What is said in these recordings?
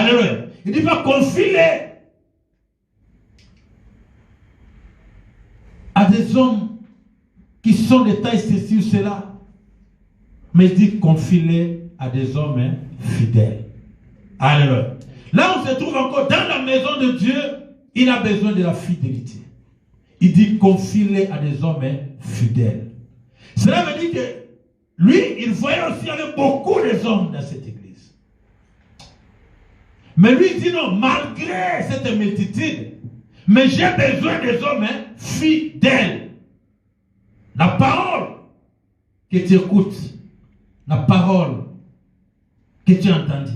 Alléluia. Il dit pas confie-les à des hommes qui sont des tailles ceci ou cela. Mais il dit confie-les à des hommes fidèles. Alléluia. Là, on se trouve encore dans la maison de Dieu, il a besoin de la fidélité. Il dit confie-les à des hommes fidèles. Cela veut dire que lui, il voyait aussi avec beaucoup des hommes dans cette église. Mais lui, il dit non, malgré cette multitude, mais j'ai besoin des hommes fidèles. La parole que tu écoutes, la parole que tu as entendue,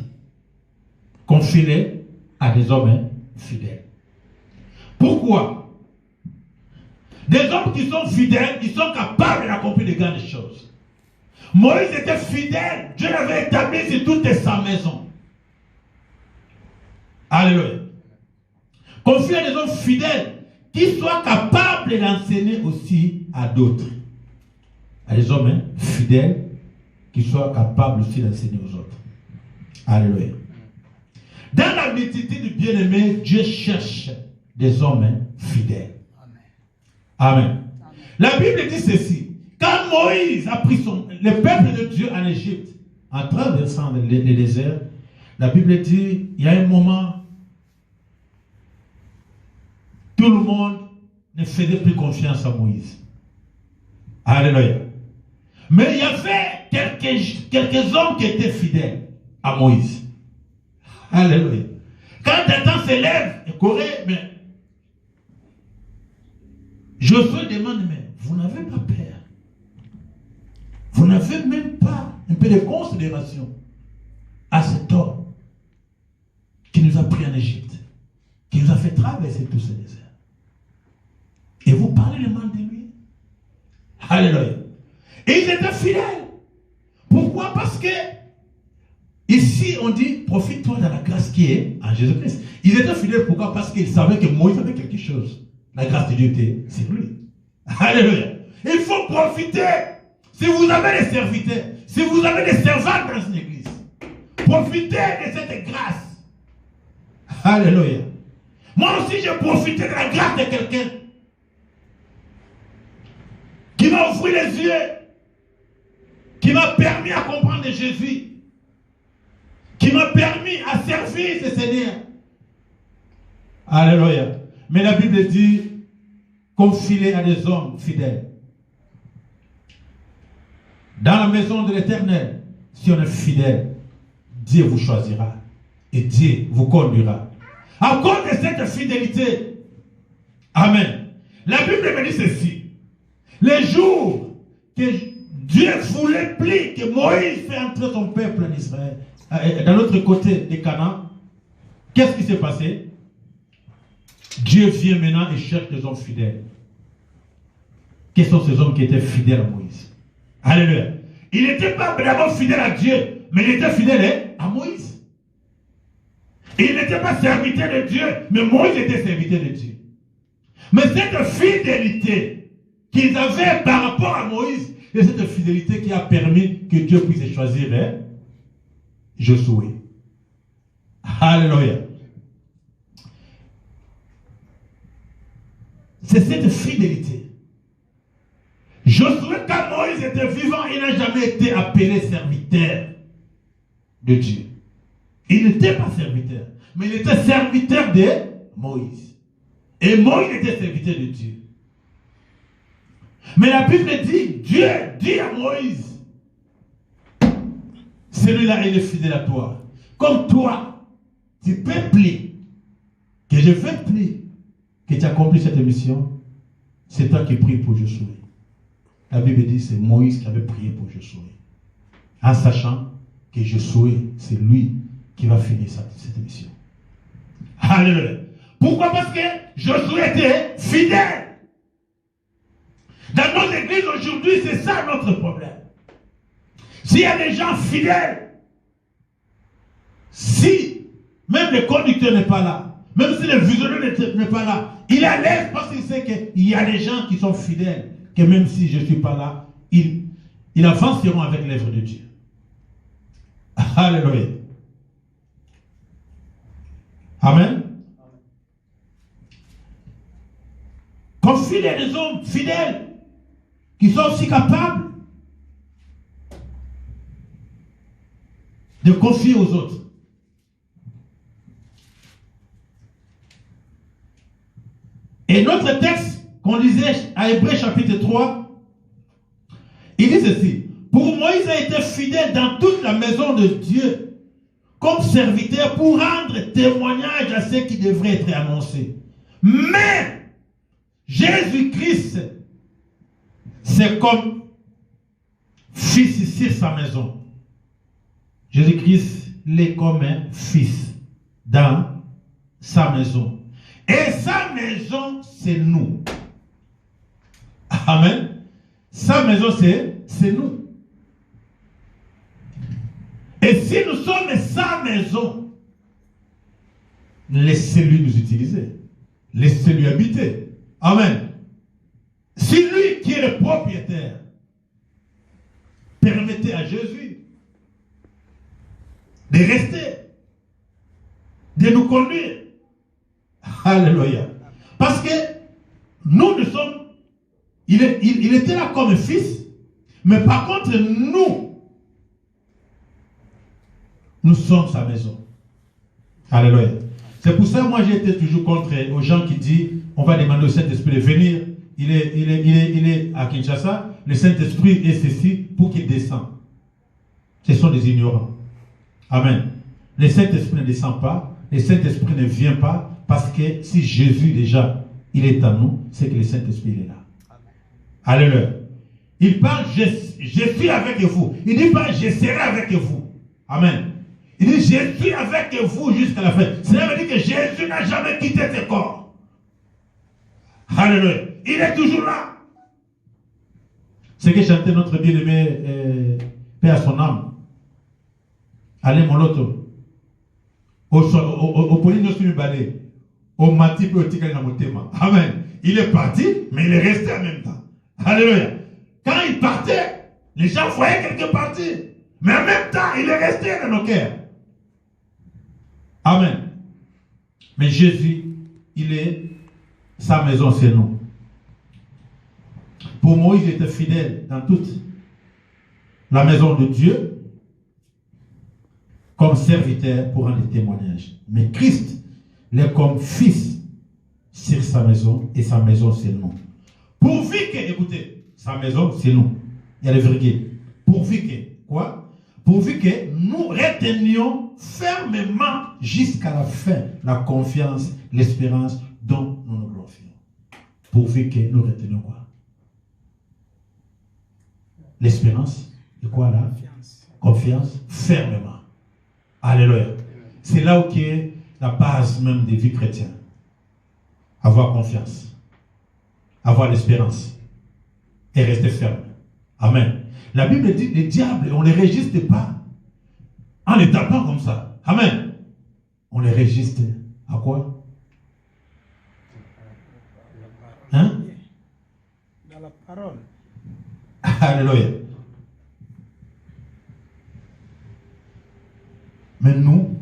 confie-les à des hommes fidèles. Pourquoi? Des hommes qui sont fidèles, ils sont capables d'accomplir de grandes choses. Moïse était fidèle. Dieu l'avait établi sur toute sa maison. Alléluia. Confie à des hommes fidèles qui soient capables d'enseigner aussi à d'autres. À des hommes fidèles qui soient capables aussi d'enseigner aux autres. Alléluia. Dans la multitude du bien-aimé, Dieu cherche des hommes fidèles. Amen. Amen. La Bible dit ceci. Quand Moïse a pris le peuple de Dieu en Égypte, en traversant le désert, la Bible dit, il y a un moment, tout le monde ne faisait plus confiance à Moïse. Alléluia. Mais il y avait quelques hommes qui étaient fidèles à Moïse. Alléluia. Quand Nathan se lève et Corée, mais Josué demande, mais vous n'avez pas peur? Vous n'avez même pas un peu de considération à cet homme qui nous a pris en Égypte, qui nous a fait traverser tout ce désert. Et vous parlez le mal de lui. Alléluia. Et ils étaient fidèles. Pourquoi? Parce que ici on dit, profite-toi de la grâce qui est en Jésus-Christ. Ils étaient fidèles, pourquoi? Parce qu'ils savaient que Moïse avait quelque chose. La grâce de Dieu était sur lui. Alléluia. Il faut profiter. Si vous avez des serviteurs, si vous avez des servantes dans une église, profitez de cette grâce. Alléluia. Moi aussi, j'ai profité de la grâce de quelqu'un qui m'a ouvert les yeux, qui m'a permis à comprendre Jésus, qui m'a permis à servir ce Seigneur. Alléluia. Mais la Bible dit, confie-les à des hommes fidèles. Dans la maison de l'Éternel, si on est fidèle, Dieu vous choisira et Dieu vous conduira. À cause de cette fidélité, amen. La Bible me dit ceci. Les jours que Dieu voulait plus que Moïse fait entrer son peuple en Israël, dans l'autre côté de Canaan, qu'est-ce qui s'est passé? Dieu vient maintenant et cherche des hommes fidèles. Quels sont ces hommes qui étaient fidèles à Moïse? Alléluia. Il n'était pas d'abord fidèle à Dieu, mais il était fidèle à Moïse. Il n'était pas serviteur de Dieu, mais Moïse était serviteur de Dieu. Mais cette fidélité qu'ils avaient par rapport à Moïse, c'est cette fidélité qui a permis que Dieu puisse choisir Josué. Alléluia. C'est cette fidélité. Josué, quand Moïse était vivant, il n'a jamais été appelé serviteur de Dieu. Il n'était pas serviteur, mais il était serviteur de Moïse. Et Moïse était serviteur de Dieu. Mais la Bible dit, Dieu dit à Moïse, celui-là il est fidèle à toi. Comme toi, tu peux prier, que je veux prier, que tu accomplis cette mission, c'est toi qui pries pour Josué. La Bible dit que c'est Moïse qui avait prié pour Josué. En sachant que Josué, c'est lui qui va finir cette mission. Alléluia. Pourquoi? Parce que Josué était fidèle. Dans nos églises aujourd'hui, c'est ça notre problème. S'il y a des gens fidèles, si même le conducteur n'est pas là, même si le visionnaire n'est pas là, il est à l'aise parce qu'il sait qu'il y a des gens qui sont fidèles, que même si je ne suis pas là, ils avanceront avec l'œuvre de Dieu. Alléluia. Amen. Confie des hommes fidèles qui sont aussi capables de confier aux autres. Et notre texte qu'on lisait à Hébreux chapitre 3, il dit ceci. Pour Moïse a été fidèle dans toute la maison de Dieu comme serviteur pour rendre témoignage à ce qui devrait être annoncé. Mais Jésus-Christ, c'est comme fils sur sa maison. Jésus-Christ, il est comme un fils dans sa maison. Et sa maison, c'est nous. Amen. Sa maison, c'est nous. Et si nous sommes sa maison, laissez-lui nous utiliser. Laissez-lui habiter. Amen. C'est lui qui est le propriétaire. Permettez à Jésus de rester, de nous conduire. Alléluia. Parce que nous sommes, il était là comme fils, mais par contre, nous sommes sa maison. Alléluia. C'est pour ça, moi, j'ai été toujours contre aux gens qui disent, on va demander au Saint-Esprit de venir. Il est à Kinshasa, le Saint-Esprit est ceci pour qu'il descende. Ce sont des ignorants. Amen. Le Saint-Esprit ne descend pas, le Saint-Esprit ne vient pas, parce que si Jésus déjà, il est en nous, c'est que le Saint-Esprit est là. Amen. Alléluia. Il parle, je suis avec vous. Il dit pas, je serai avec vous. Amen. Il dit, je suis avec vous jusqu'à la fin. Cela veut dire que Jésus n'a jamais quitté tes corps. Alléluia. Il est toujours là. C'est que chantait notre bien-aimé paix à son âme. Allez, mon loto. Au polino sur le balai. Au mati peu au tika na motema. Amen. Il est parti, mais il est resté en même temps. Alléluia. Quand il partait, les gens voyaient quelqu'un partir. Mais en même temps, il est resté dans nos cœurs. Amen. Mais Jésus, il est sa maison, c'est nous. Pour Moïse, il était fidèle dans toute la maison de Dieu comme serviteur pour rendre des témoignages. Mais Christ, il est comme fils sur sa maison et sa maison, c'est nous. Pourvu que, écoutez, sa maison, c'est nous. Il y a les virgules. Pourvu que, quoi? Pourvu que nous retenions fermement jusqu'à la fin la confiance, l'espérance dont nous nous glorifions. Pourvu que nous retenions quoi? L'espérance et quoi là? Confiance fermement. Alléluia. C'est là où est la base même des vies chrétiennes. Avoir confiance, avoir l'espérance et rester ferme. Amen. La Bible dit les diables, on ne les résiste pas en les tapant comme ça. Amen. On les résiste à quoi? Hein? Dans la parole. Alléluia. Mais nous,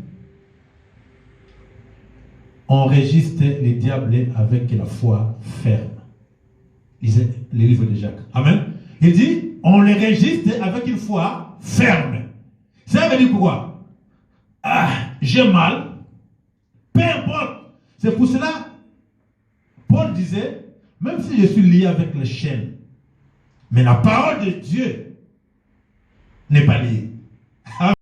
on résiste les diables avec la foi ferme. Lisez les livres de Jacques. Amen. Il dit, on les résiste avec une foi ferme. Ça veut dire quoi? Ah, j'ai mal. Peu importe. C'est pour cela, Paul disait, même si je suis lié avec les chaînes, mais la parole de Dieu n'est pas liée.